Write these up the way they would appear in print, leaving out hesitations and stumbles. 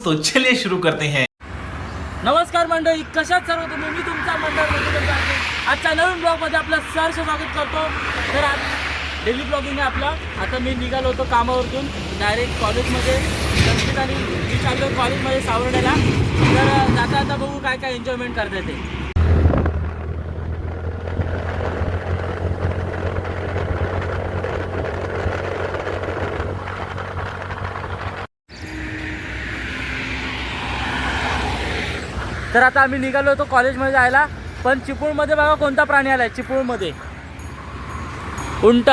तो चलिए शुरू करते हैं। नमस्कार मंडळी, कशात सर्व तुम्ही? मी तुमचा मंडळ आजच्या नवीन ब्लॉगमध्ये आपलं सहर्ष स्वागत करतो. तर आज डेली ब्लॉगिंग आहे आपला. आता मी निघालो होतो कामावरतून डायरेक्ट कॉलेजमध्ये. संस्कृत आणि मी चाललो कॉलेजमध्ये सावर्ड्याला. तर जाता आता बघू काय काय एन्जॉयमेंट करता येते. तर आता आम्ही निघालो होतो कॉलेजमध्ये जायला. पण चिपळूणमध्ये बघा कोणता प्राणी आलाय. चिपळूणमध्ये उंट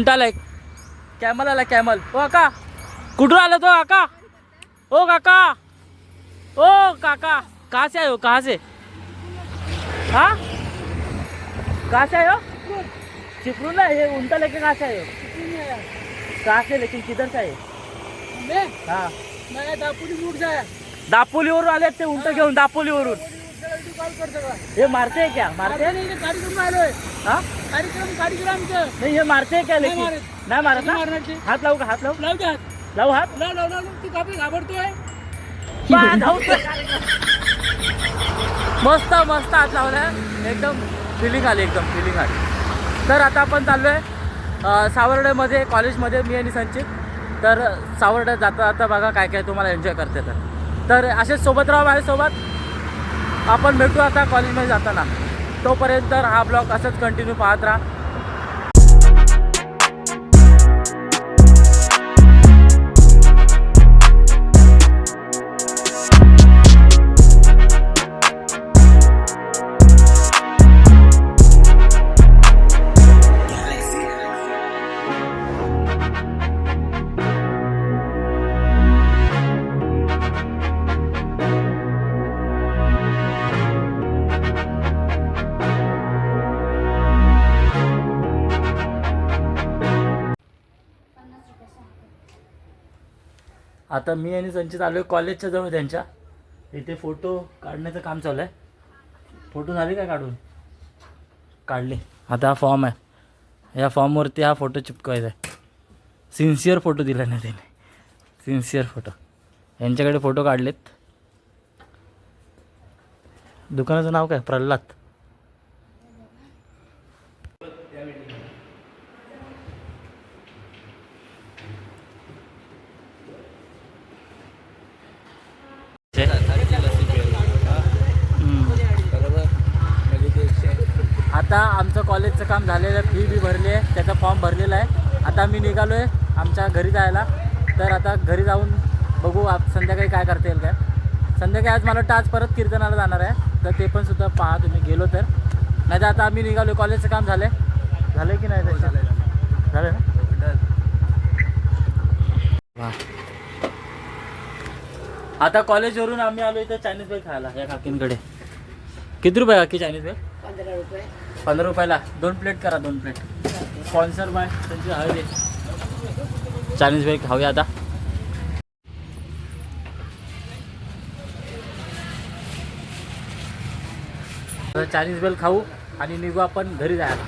आलाय. कॅमल आला, कॅमल. ओ काका, कुठून आला तो काका? ओ काका, ओ काका, कहाँ से आए हो? कहाँ से? हाँ, कहाँ से आए हो? चिपळूण ना. ये उंटा लेके कहाँ से आए हो? कहाँ से, लेकिन किधर से आए? हाँ, दापोलीवरून आले ते उंट घेऊन. दापोलीवरून हे मारते है क्या? मारते हैं? हाँ, नहीं ये मारते है क्या? लेकिन नाही मारत ना. हात लावू का? हात लावू? लावू हात. मस्त मस्त हात लावलाय. एकदम फिलिंग आली, एकदम फिलिंग आली. तर आता आपण चाललोय सावर्ड्यामध्ये कॉलेजमध्ये, मी आणि संचित. तर सावर्ड्यात जाता जाता बघा काय काय तुम्हाला एन्जॉय करते. तर असेच सोबत राहा माझ्यासोबत. आपण भेटू आता कॉलेजमध्ये जाताना. तोपर्यंत हा ब्लॉग असंच कंटिन्यू पाहत राहा. आता मी आणि संचित आलो आहे कॉलेजच्या जवळ त्यांच्या. इथे फोटो काढण्याचं काम चालू आहे. फोटो झाले काय काढून? काढले. आता हा फॉर्म आहे. या फॉर्मवरती हा फोटो चिपकवायचा आहे. सिन्सिअर फोटो दिला नाही त्याने. Sincere photo. यांच्याकडे फोटो काढलेत. दुकानाचं नाव काय? प्रल्हाद. आता आमचं कॉलेजचं काम झालेलं आहे. फी बी भरली आहे. त्याचा फॉर्म भरलेला आहे. आता मी निघालो आहे आमच्या घरी जायला. तर आता घरी जाऊन बघू संध्याकाळी काय करता येईल काय. संध्याकाळी आज मला वाटतं आज परत कीर्तनाला जाणार आहे. तर ते पण सुद्धा पहा तुम्ही गेलो तर. नाही तर आता आम्ही निघालो. कॉलेजचं काम झालं आहे. झालं की नाही? झालं ना. वा, आता कॉलेजवरून आम्ही आलो इथं चायनीज बेल खायला या काकींकडे. किती रुपये काकी चायनीज बेल? 15 रुपये. 15 रुपयाला 2 प्लेट करा. 2 प्लेट. स्पॉन्सर बाय त्यांची हवी. चायनीज बेल खाऊया आता. चायनीज बेल खाऊ आणि निघू आपण घरी जायला.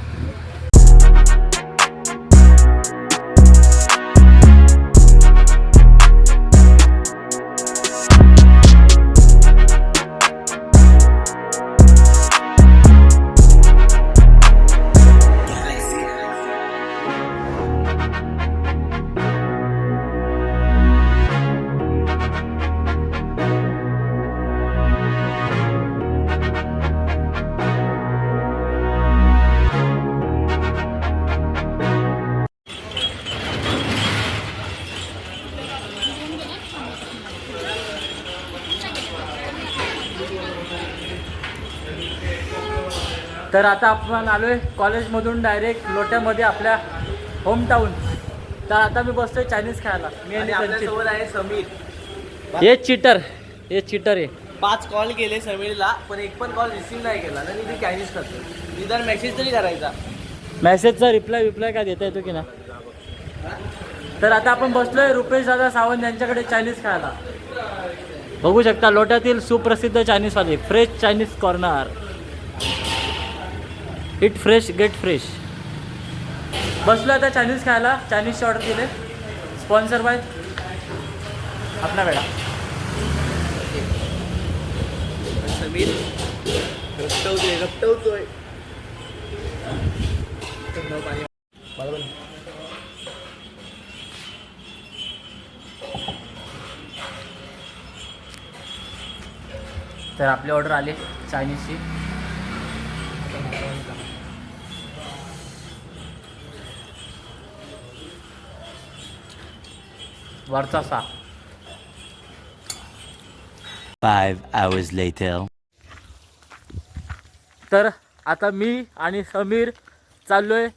तर आता आपण आलो आहे कॉलेजमधून डायरेक्ट लोट्यामध्ये आपल्या होमटाऊन. तर आता मी बसतोय चायनीज खायला. मी आणि आपल्यासोबत आहे समीर. हे चिटर आहे. 5 कॉल केले समीरला, पण एक पण कॉल रिसीव्ह नाही केला. आणि मी चायनीज करतो. निदान मेसेज तरी करायचा. मेसेजचा रिप्लाय काय देता येतो की ना. तर आता आपण बसलोय रुपेश दादा सावंत यांच्याकडे चायनीज खायला. बघू शकता लोट्यातील सुप्रसिद्ध चायनीजवाले fresh Chinese corner. Eat fresh get fresh. बसलो आता चायनीज खायला. चायनीजची ऑर्डर दिले. स्पॉन्सर बाय अपना बेटा समीर रपटवतोय पाणी मला पण. तर आपली ऑर्डर आली चायनीजची. वरचा 6. 5 hours later. तर आता मी आणि समीर चाललोय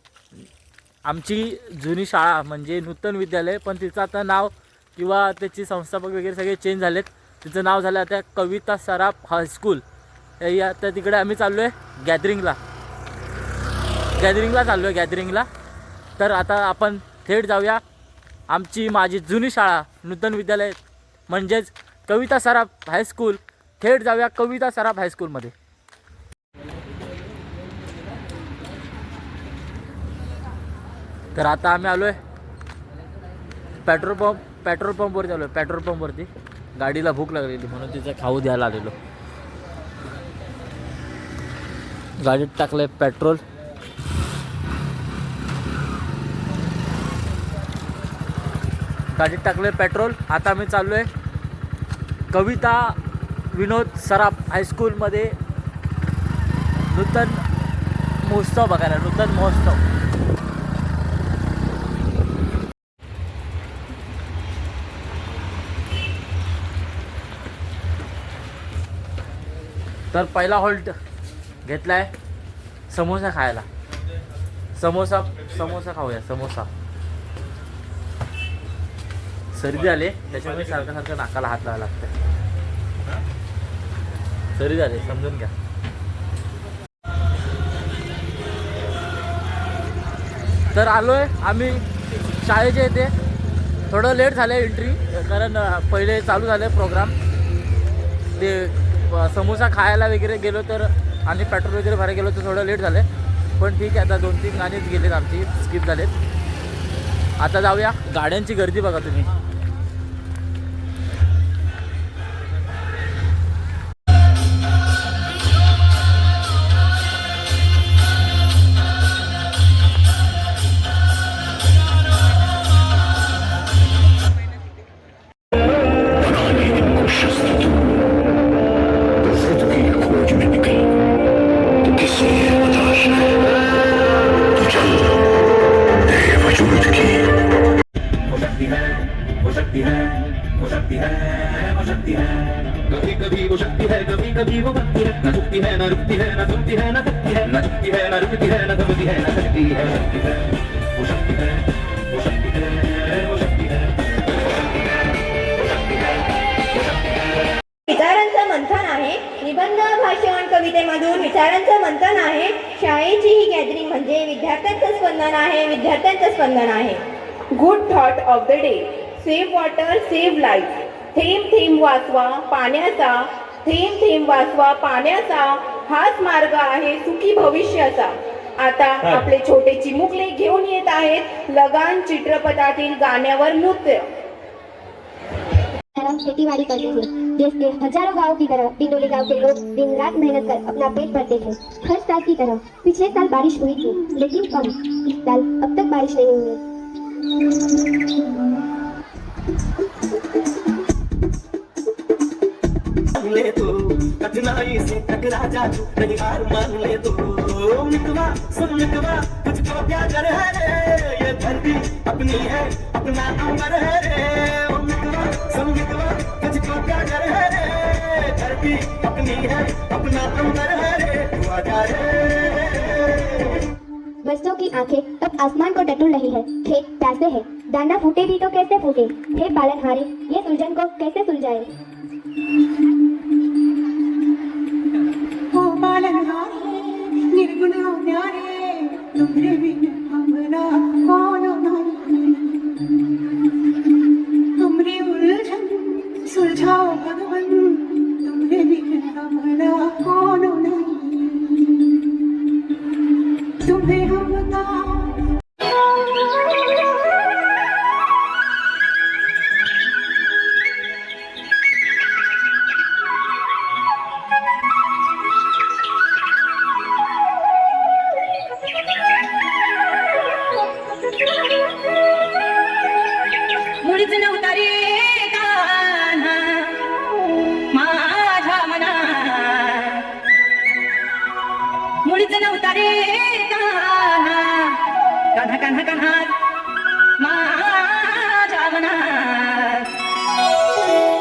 आमची जुनी शाळा म्हणजे नूतन विद्यालय, पण तिचं आता नाव किंवा त्याची संस्थापक वगैरे सगळे चेंज झालेत. तिचं नाव झालं आता कविता सराफ हायस्कूल. या तर तिकडे आम्ही चाललो आहे गॅदरिंगला चाललो आहे गॅदरिंगला. तर आता आपण थेट जाऊया आमची माझी जुनी शाळा नूतन विद्यालय म्हणजेच कविता सराफ हायस्कूल. थेट जाऊया कविता सराफ हायस्कूलमध्ये. तर आता आम्ही आलो आहे पेट्रोल पंपवरती आलो आहे. पेट्रोल पंपवरती गाडीला भूक लागलेली म्हणून तिचं खाऊ द्यायला आलेलो. गाडीत टाकलं आहे पेट्रोल. आता आम्ही चाललो आहे कविता विनोद सराफ हायस्कूलमध्ये नूतन महोत्सव बघायला. नूतन महोत्सव. तर पहिला हॉल्ट घेतला आहे समोसा खायला. समोसा खाऊया. समोसा. सर्दी आले त्याच्यामुळे सारखं नाकाला हात लावायला लागतं. सर्दी झाली समजून घ्या. तर आलोय आम्ही शाळेच्या इथे. थोडं लेट झालं एंट्री कारण पहिले चालू झाले प्रोग्राम. ते समोसा खायला वगैरे गेलो तर आणि पेट्रोल वगैरे भरायला गेलो तर थोडं लेट झालं. पण ठीक आहे आता 2-3 गाणीच गेलेत आमची स्किप झालेत. आता जाऊया. गाड्यांची गर्दी बघा तुम्ही. कभी कभी वो शक्ति है कभी कभी वो भक्ति है न झुकती है न रुकती है न थकती है न थकती है न झुकती है न रुकती है न थकती है न थकती है शक्ति है वो शक्ति है वो शक्ति है वो शक्ति है विचारांचं मंथन आहे. निबंध भाषण कवितेमधून विचारांचं मंथन आहे. शाळेची ही गॅदरिंग म्हणजे विद्यार्थ्यांचं स्पंदन आहे. Good thought of the day. Save water save life. थेंब थेंब वाचवा पाण्याचा हाच मार्ग आहे सुखी भविष्याचा. आता आपले छोटे चिमुकले घेऊन येत आहेत लगान चित्रपटातील गाण्यावर नृत्य. खेतीबाड़ी करते थे. देश के हजारों गांव की तरह डिंडोली गांव के लोग दिन रात मेहनत कर अपना पेट भरते थे. हर साल की तरह पिछले साल बारिश हुई थी लेकिन कम. इस साल अब तक बारिश नहीं हुई. ले तो कठिनाई से टकरा जा नहीं हार मान ले तो मितवा सुन मितवा तुझको क्या कर है रे. ये धरती अपनी है अपना अमर है रे. ओ मितवा सुन मितवा तुझको क्या कर है रे. धरती अपनी है अपना अमर है रे. तू आजा रे. बच्चों की आंखें अब आसमान को टटोल रही है. खेत प्यासे है. दाना फूटे भी तो कैसे फूटे. हे पालनहारे ये सुलझन को कैसे सुलझाए. निर्गुण न्यारे तुमरे बिन हमरा कौन नहीं. तुमरे उलझन सुलझाओ भगवन. तुमरे बिन हमरा कौन नहीं. तुम्हें हम कान्हा कान्हा कान्हा माझ्या मनात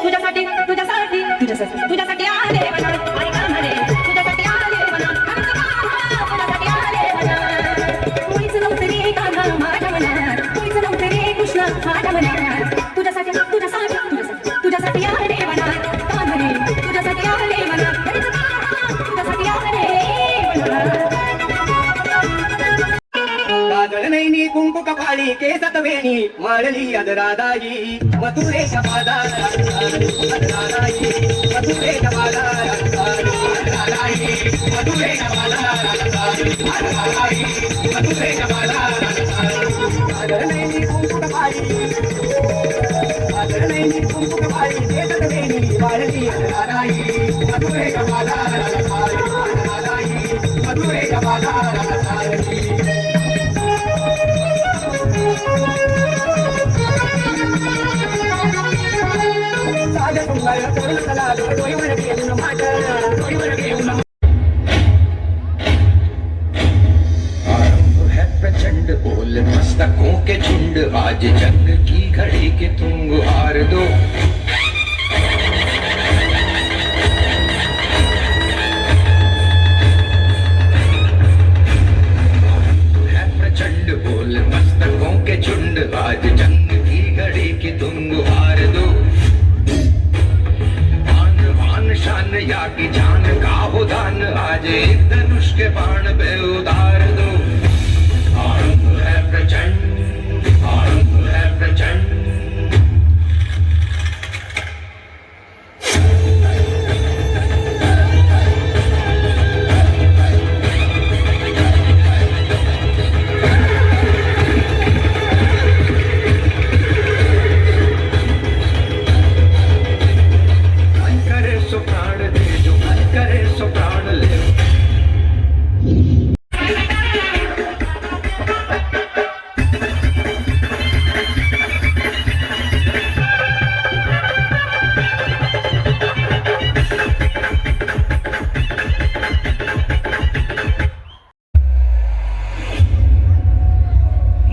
तुझ्यासाठी तुझ्यासाठी तुझ्यासाठी तुझ्यासाठी आले मनात आई कान्हा रे तुझ्यासाठी आले मनात तुझ्यासाठी आले मनात कोणीच नव्हतं रे कान्हा माझ्या मनात कोणीच नव्हतं रे कृष्ण माझ्या मनात तुझ्यासाठी तुझ्यासाठी तुझ्यासाठी तुझ्यासाठी आले मनात कान्हा रे तुझ्यासाठी आले मनात तुझ्यासाठी आले मनात काजळ नैनी कुंकू कपाळी केसात वेणी माळली अदरादाई मथुरेच्या बाजारात अदरादाई मथुरेच्या बाजारात अदरादाई मथुरेच्या बाजारात अदरादाई मथुरेच्या बाजारात काजळ नैनी कुंकू कपाळी काजळ नैनी कुंकू कपाळी केसात वेणी माळली अदरादाई मथुरेच्या बाजारात अदरादाई मथुरेच्या बाजारात आरंभ है प्रचंड बोल मस्तकों के झुंड आज जंग की घड़ी के तुम गुहार दो है प्रचंड बोल मस्तकों के झुंड आज जंग की घड़ी के तुम गुहार दो शान या की जान का हो दान आज एक धनुष के बाण पे उतार दो आरंभ है प्रचंड आरंभ है प्रचंड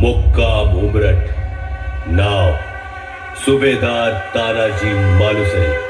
मुक्काम उमरठ नाव सुबेदार तानाजी मालुसरे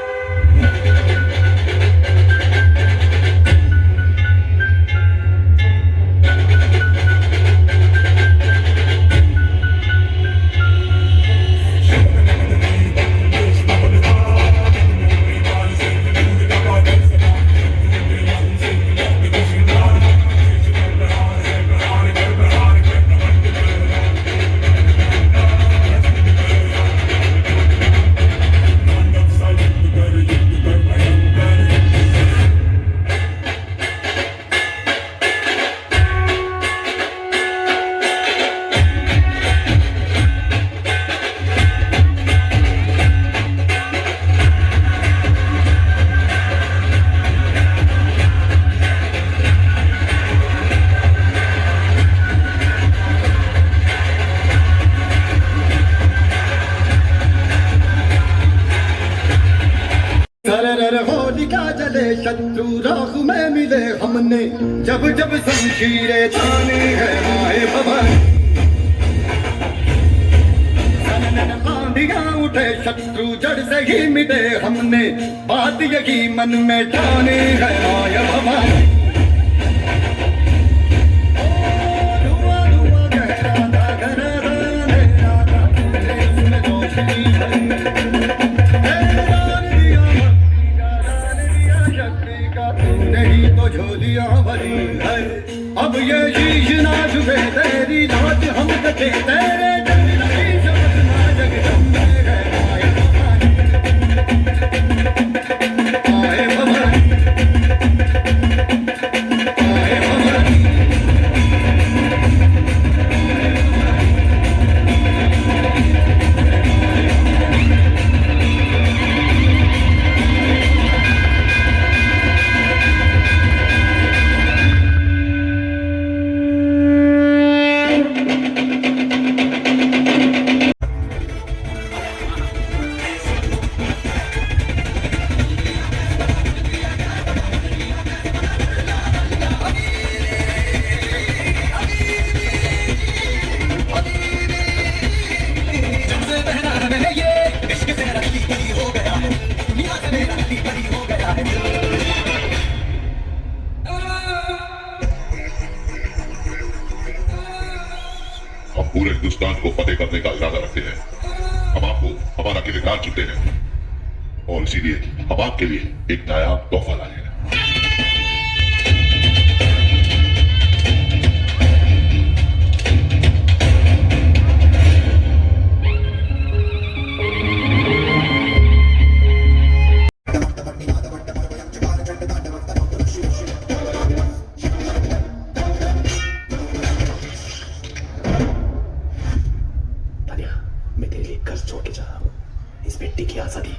होलिका जले शत्रु राह में मिले हमने जब जब शमशीरें ताने हैं आए भवन आंधियां उठे शत्रु जड़ से ही मिटे हमने बात यही मन में ठाने है आए भवन झोलियां भरी है अब ये शीश ना झुके तेरी लाज हम देखे तेरे जग नहीं समझना जगदम्बे है आए भवन आए भवन पूरे हिंदुस्तान को फतेह करने का इरादा रखते हैं। हम आपको हमारा किरदार चुनते हैं और इसीलिए हम आपके लिए एक नायाब तोहफा लाए हैं। मैं तेरे लिए कर्ज छोड़ के जा रहा हूँ, इस बेटी की आजादी।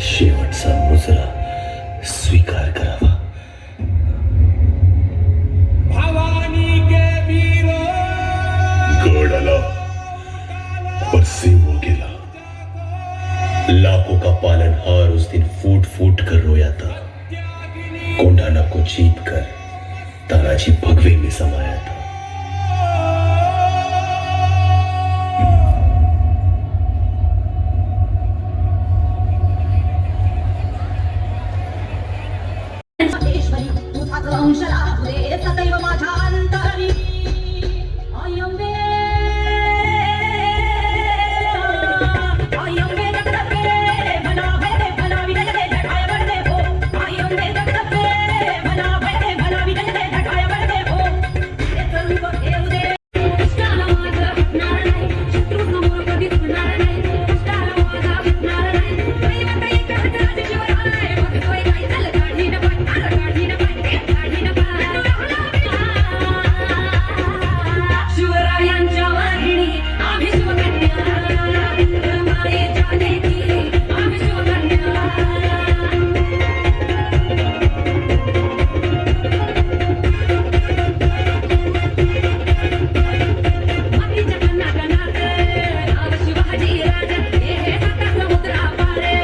शेवटचा मुजरा स्वीकार करावा। गड आला और सिंह हो गेला। लाखों का पालनहार उस दिन फूट फूट कर रोया था। कोंढाणा को जीत कर तानाजी भगवे में समाया था। सदैव माझ्या अंतरी अयंबे अयंबे दत्तके भला भयते भला विजयते ढकाय बडते हो अयंबे दत्तके भला भयते भला विजयते ढकाय बडते हो हे सर्व येऊ दे कष्टाला माझा नारायण शत्रू समोर कधी तुटणार नाही कष्टाला माझा नारायण दैवत एक हातात शिवराय बघतोय काय झालं काढी न पाय काढी न पाय काढी न पाय शिवरायांच्या वाहिनी आम्ही शिवकन्या रमाईच्या लेकी आम्ही शिवकन्या मातीच्या कन्नाकनात नाव शिवाजी राजा हे हातात समुद्रा पारे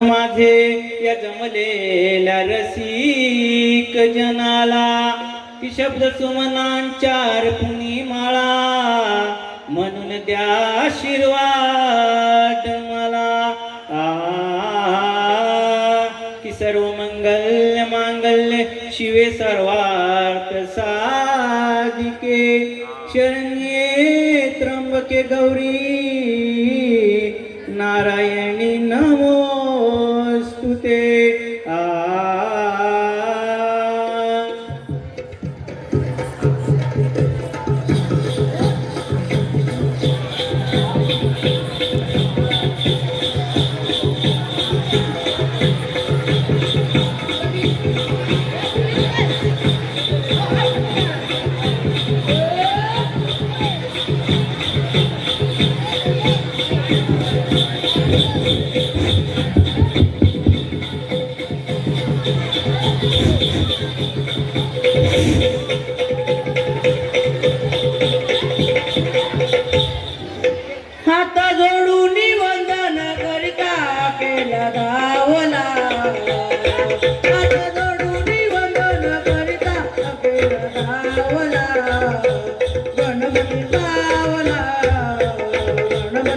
माझे या जमलेल्या रसिक जनाला की शब्द सुमनांच्या अर्पणी माळा म्हणून द्या आशीर्वाद मला की सर्व मंगल्य मांगल्य शिवे सर्वार्थ साधिके शरण्ये त्र्यंबके गौरी नारायणी नमोस्तुते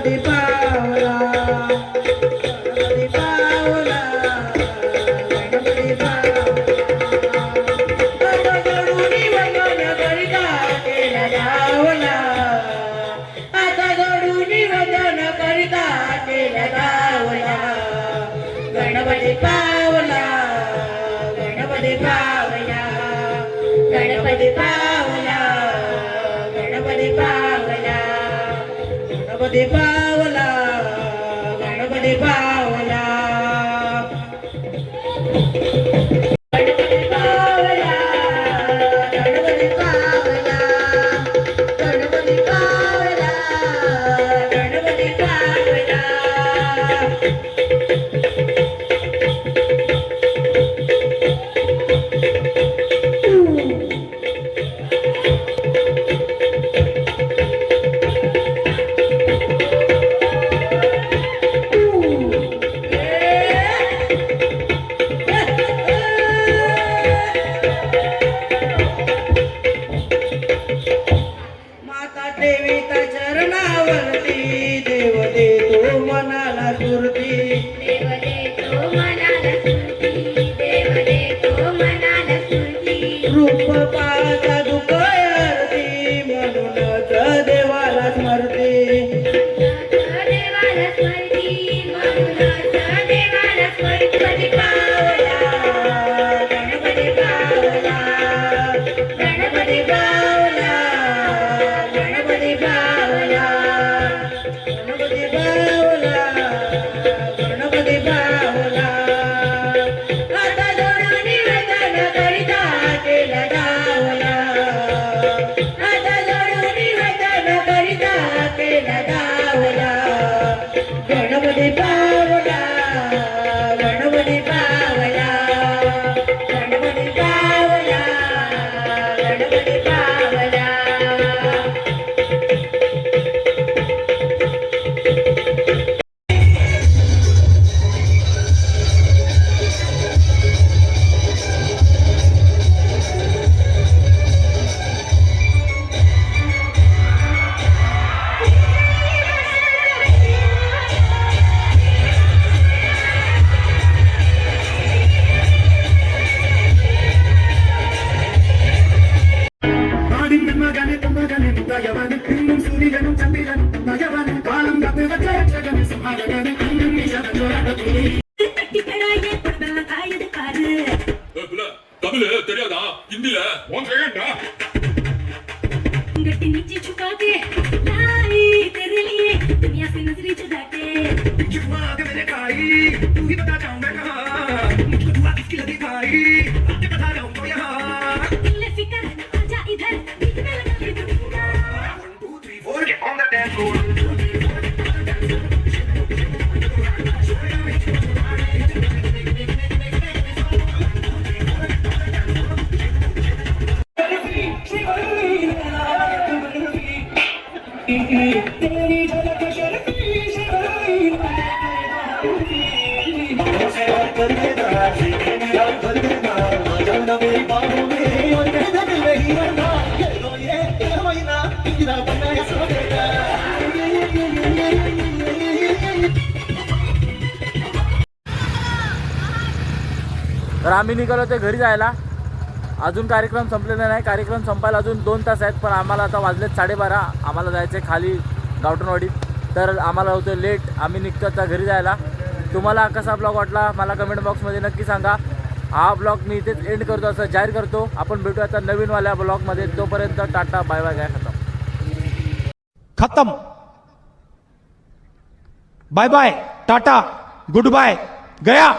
गणपती पावला गणपती पावला गणपती पावला गरुडी वंदन करिता केला गावला आता गरुडी वंदन करिता केला गावला गणपती पावला गणपती पावला गणपती पावला गणपती पावला गणपती पावला गणपती पावला गणपती पावला गणपती पावला गणपती पावला गणपती पावला माता देवीच्या चरणावरती देव देतो मनाला सुरती देव देतो मनाला स्फूर्ती देव देतो मनाला स्फूर्ती रूप पाहता दुःखयर्ती म्हणूनच देवाला स्मरती देवाला स्मरती म्हणूनच देवाला स्मरती पावला गणपती पावला गणपती पावला गणपती पावला गणपती पावला गणपती पावला आता जोडून निवेदन करिता केला गावला आता जोडून निवेदन करिता केला गावला गणपती पावला गणपती पावला गणपती पावला गणपती पावला गट्टी नीचे झुका के लाई तेरे लिए दुनिया से नजरें चुरा के तू ही बता जाऊं मैं कहाँ मुझको दुआ किसकी लगी भाई बातें बता रहा हूँ तो यहाँ दिल में फिकर आजा इधर बीच में लगा के दुनिया 1 2 3 4 get on the dance floor तेरी झलक शर्फी शर्फी कर देना मेरा कर देना जाना मेरी बाहों में और कह दे दिल में ही रहना ये महीना तेरा बनाया सो देगा तर आम्ही निघालो ते घरी जायला. अजून कार्यक्रम संपलेला नाही. कार्यक्रम संपायला अजून 2 तास आहेत. पण आम्हाला आता वाजलेत 12:30. आम्हाला जायचं आहे खाली गावठणवाडीत. तर आम्हाला होतं लेट. आम्ही निघतो आता घरी जायला. तुम्हाला कसा ब्लॉग वाटला मला कमेंट बॉक्समध्ये नक्की सांगा. हा ब्लॉग मी इथेच एंड करतो असं जाहीर करतो. आपण भेटूया आता नवीनवाल्या ब्लॉगमध्ये. तोपर्यंत टाटा बाय बाय. काय खत्म. Bye bye tata goodbye गया.